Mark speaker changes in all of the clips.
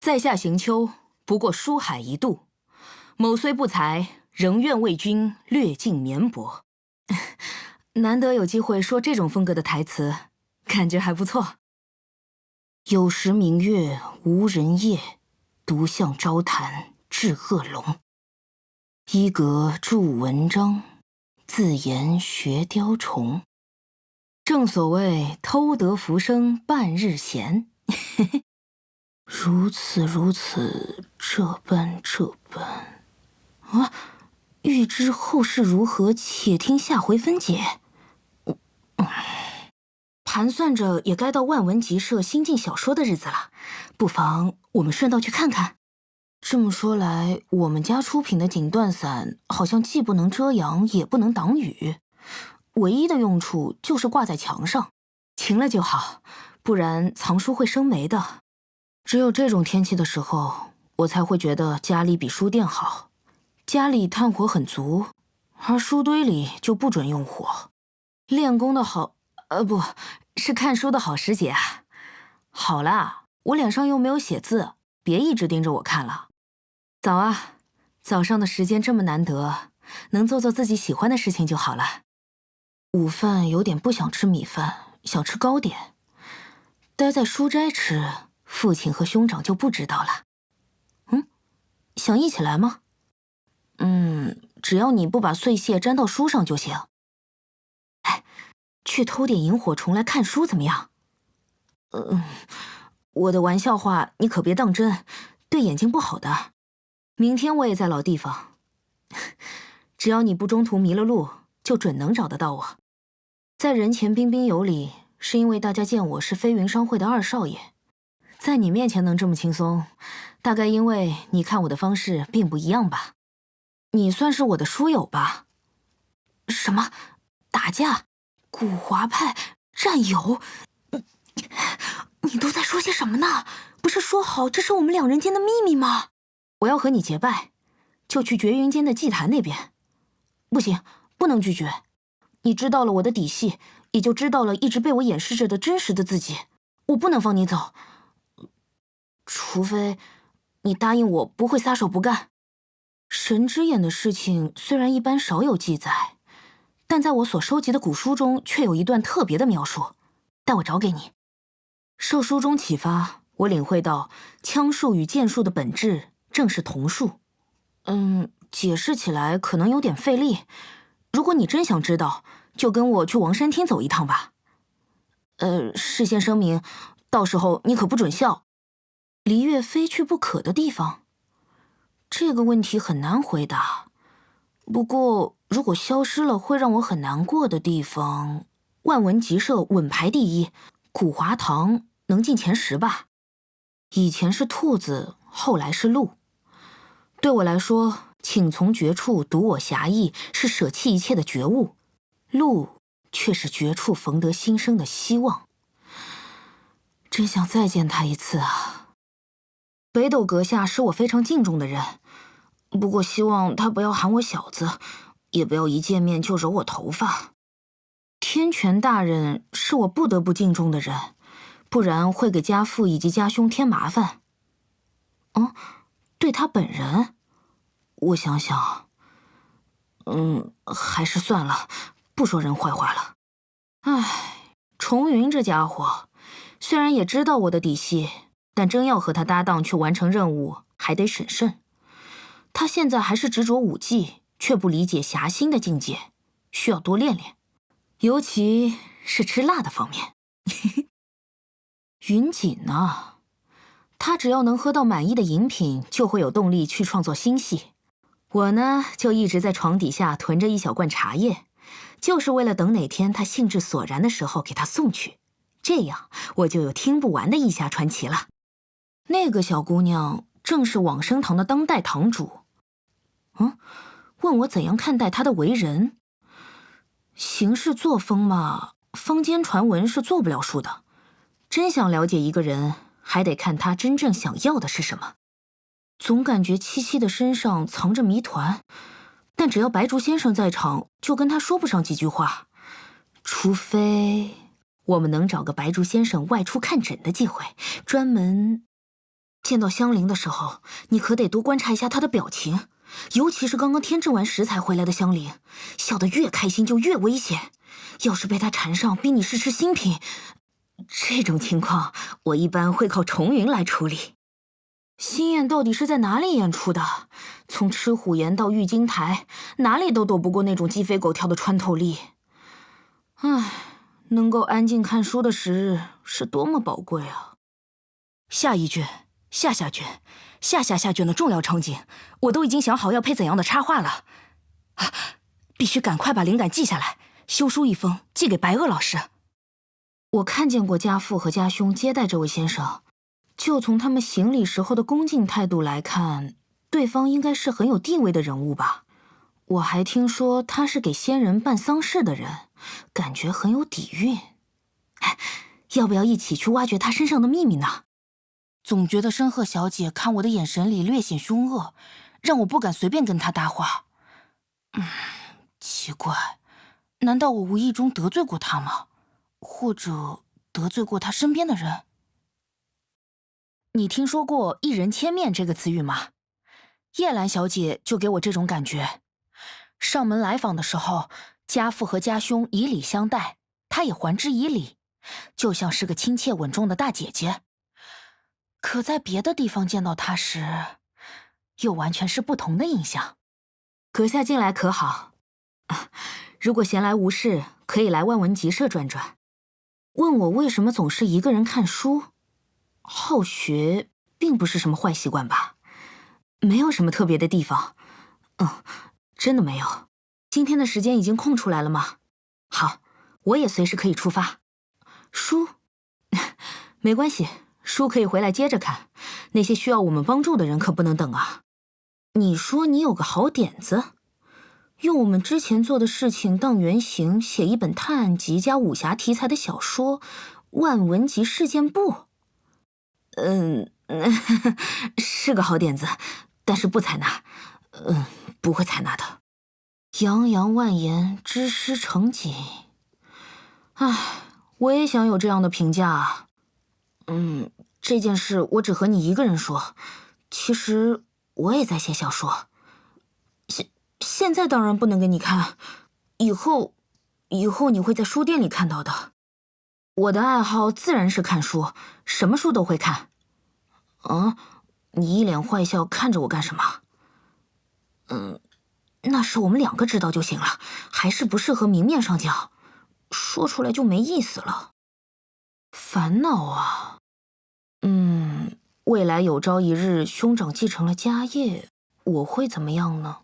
Speaker 1: 在下行秋，不过书海一渡。某虽不才，仍愿为君略尽绵薄。难得有机会说这种风格的台词，感觉还不错。有时明月无人夜，独向朝谈至恶龙。衣阁著文章，自言学雕虫。正所谓偷得浮生半日闲。如此如此，这般这般。啊！欲知后事如何，且听下回分解。盘算着也该到万文集社新进小说的日子了，不妨我们顺道去看看。这么说来，我们家出品的锦缎伞好像既不能遮阳，也不能挡雨，唯一的用处就是挂在墙上，晴了就好，不然藏书会生霉的。只有这种天气的时候，我才会觉得家里比书店好。家里炭火很足，而书堆里就不准用火。练功的好，不是看书的好时节啊。好啦，我脸上又没有写字，别一直盯着我看了。早啊，早上的时间这么难得，能做做自己喜欢的事情就好了。午饭有点不想吃米饭，想吃糕点。待在书斋吃，父亲和兄长就不知道了。想一起来吗？只要你不把碎屑沾到书上就行。哎，去偷点萤火虫来看书怎么样？我的玩笑话你可别当真，对眼睛不好的。明天我也在老地方，只要你不中途迷了路，就准能找得到我。在人前彬彬有礼，是因为大家见我是飞云商会的二少爷。在你面前能这么轻松，大概因为你看我的方式并不一样吧。你算是我的书友吧？什么？打架？古华派？战友？你都在说些什么呢？不是说好这是我们两人间的秘密吗？我要和你结拜，就去绝云间的祭坛那边。不行，不能拒绝。你知道了我的底细，也就知道了一直被我掩饰着的真实的自己。我不能放你走，除非你答应我不会撒手不干。神之眼的事情虽然一般少有记载，但在我所收集的古书中却有一段特别的描述，待我找给你。受书中启发，我领会到枪术与剑术的本质正是同术。解释起来可能有点费力，如果你真想知道，就跟我去王山厅走一趟吧。事先声明，到时候你可不准笑。离月非去不可的地方？这个问题很难回答。不过，如果消失了会让我很难过的地方，万文集社稳排第一，古华堂能进前10吧。以前是兔子，后来是鹿。对我来说，请从绝处读我侠义是舍弃一切的觉悟，鹿却是绝处逢得新生的希望。真想再见他一次啊！北斗阁下是我非常敬重的人，不过希望他不要喊我小子，也不要一见面就揉我头发。天权大人是我不得不敬重的人，不然会给家父以及家兄添麻烦。对他本人，我想想，还是算了，不说人坏话了。唉，重云这家伙，虽然也知道我的底细，但真要和他搭档去完成任务，还得审慎。他现在还是执着武技，却不理解侠心的境界，需要多练练，尤其是吃辣的方面。云锦呢？他只要能喝到满意的饮品，就会有动力去创作新戏。我呢，就一直在床底下囤着一小罐茶叶，就是为了等哪天他兴致索然的时候给他送去，这样我就有听不完的义侠传奇了。那个小姑娘正是往生堂的当代堂主。问我怎样看待她的为人？行事作风嘛，坊间传闻是做不了数的。真想了解一个人，还得看他真正想要的是什么。总感觉七七的身上藏着谜团，但只要白竹先生在场，就跟他说不上几句话。除非我们能找个白竹先生外出看诊的机会，专门见到香菱的时候，你可得多观察一下她的表情，尤其是刚刚添置完食材回来的香菱，笑得越开心就越危险。要是被她缠上逼你试吃新品，这种情况我一般会靠重云来处理。心宴到底是在哪里演出的？从吃虎岩到玉京台，哪里都躲不过那种鸡飞狗跳的穿透力。唉，能够安静看书的时日是多么宝贵啊！
Speaker 2: 下一卷、下下卷、下下下卷的重要场景，我都已经想好要配怎样的插画了。必须赶快把灵感记下来，修书一封寄给白鄂老师。
Speaker 1: 我看见过家父和家兄接待这位先生，就从他们行礼时候的恭敬态度来看，对方应该是很有地位的人物吧。我还听说他是给先人办丧事的人，感觉很有底蕴。要不要一起去挖掘他身上的秘密呢？
Speaker 2: 总觉得申鹤小姐看我的眼神里略显凶恶，让我不敢随便跟她搭话。奇怪，难道我无意中得罪过她吗？或者得罪过她身边的人？你听说过一人千面这个词语吗？叶兰小姐就给我这种感觉。上门来访的时候，家父和家兄以礼相待，她也还之以礼，就像是个亲切稳重的大姐姐。可在别的地方见到她时，又完全是不同的印象。
Speaker 1: 阁下近来可好？如果闲来无事，可以来万文集社转转。问我为什么总是一个人看书？好学并不是什么坏习惯吧？没有什么特别的地方。真的没有。今天的时间已经空出来了吗？好，我也随时可以出发。书？没关系，书可以回来接着看。那些需要我们帮助的人可不能等啊。你说你有个好点子，用我们之前做的事情当原型，写一本探案集加武侠题材的小说，万文集事件簿。是个好点子，但是不采纳。不会采纳的。洋洋万言，知诗成景。我也想有这样的评价啊。这件事我只和你一个人说，其实我也在写小说。现在当然不能给你看，以后你会在书店里看到的。我的爱好自然是看书，什么书都会看。你一脸坏笑看着我干什么？那是我们两个知道就行了，还是不适合明面上讲，说出来就没意思了。烦恼啊。未来有朝一日兄长继承了家业，我会怎么样呢？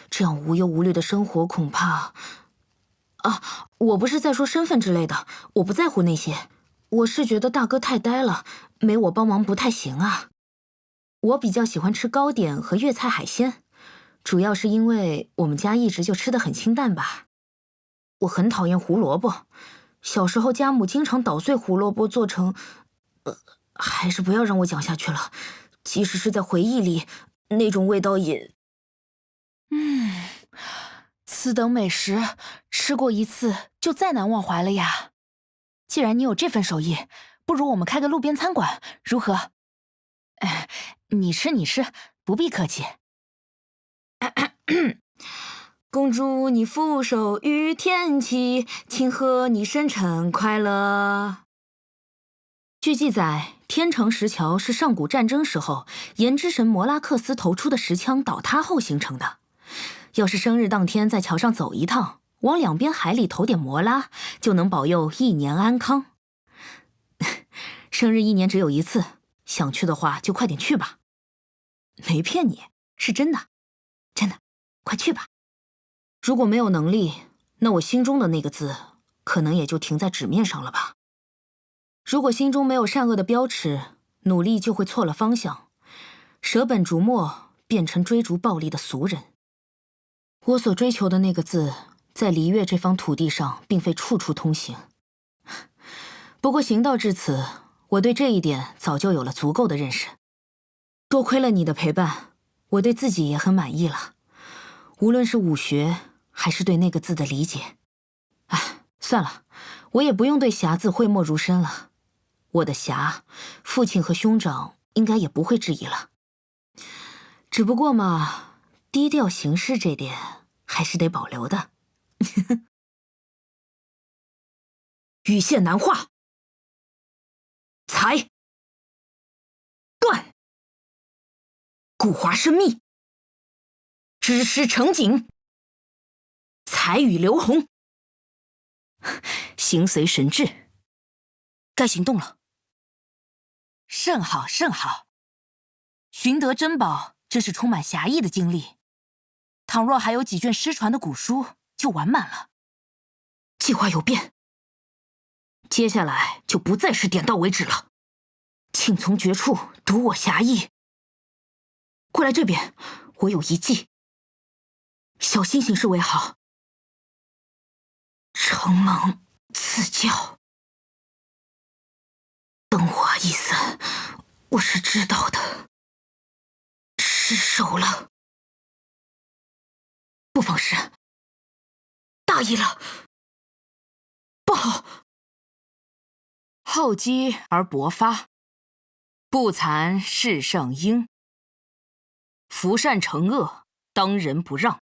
Speaker 1: 这样无忧无虑的生活恐怕……我不是在说身份之类的，我不在乎那些，我是觉得大哥太呆了，没我帮忙不太行啊。我比较喜欢吃糕点和粤菜海鲜，主要是因为我们家一直就吃得很清淡吧。我很讨厌胡萝卜，小时候家母经常捣碎胡萝卜做成……还是不要让我讲下去了，即使是在回忆里，那种味道也……
Speaker 2: 此等美食，吃过一次就再难忘怀了呀。既然你有这份手艺，不如我们开个路边餐馆，如何？你吃，不必客气。
Speaker 1: 恭祝你福寿与天齐，庆贺你生辰快乐。据记载，天成石桥是上古战争时候岩之神摩拉克斯投出的石枪倒塌后形成的。要是生日当天在桥上走一趟，往两边海里投点摩拉，就能保佑一年安康。生日一年只有一次，想去的话就快点去吧。没骗你，是真的，真的，快去吧。如果没有能力，那我心中的那个字，可能也就停在纸面上了吧。如果心中没有善恶的标尺，努力就会错了方向，舍本逐末，变成追逐暴力的俗人。我所追求的那个字，在璃月这方土地上，并非处处通行。不过行到至此，我对这一点早就有了足够的认识。多亏了你的陪伴，我对自己也很满意了。无论是武学，还是对那个字的理解。算了，我也不用对侠字讳莫如深了。我的侠，父亲和兄长应该也不会质疑了。只不过嘛，低调行事这点还是得保留的。羽线难画，裁断，固华生密，织诗成景，彩羽流红，形随神志。
Speaker 2: 该行动了。甚好，甚好。寻得珍宝，真是充满侠义的经历。倘若还有几卷失传的古书，就完满了。
Speaker 1: 计划有变，接下来就不再是点到为止了。请从绝处读我侠义。过来这边，我有一计，小心行事为好。承蒙赐教，灯华一散，我是知道的，失手了。不妨事，大意了，不好。
Speaker 2: 厚积而薄发，不惭是圣婴。福善惩恶，当仁不让。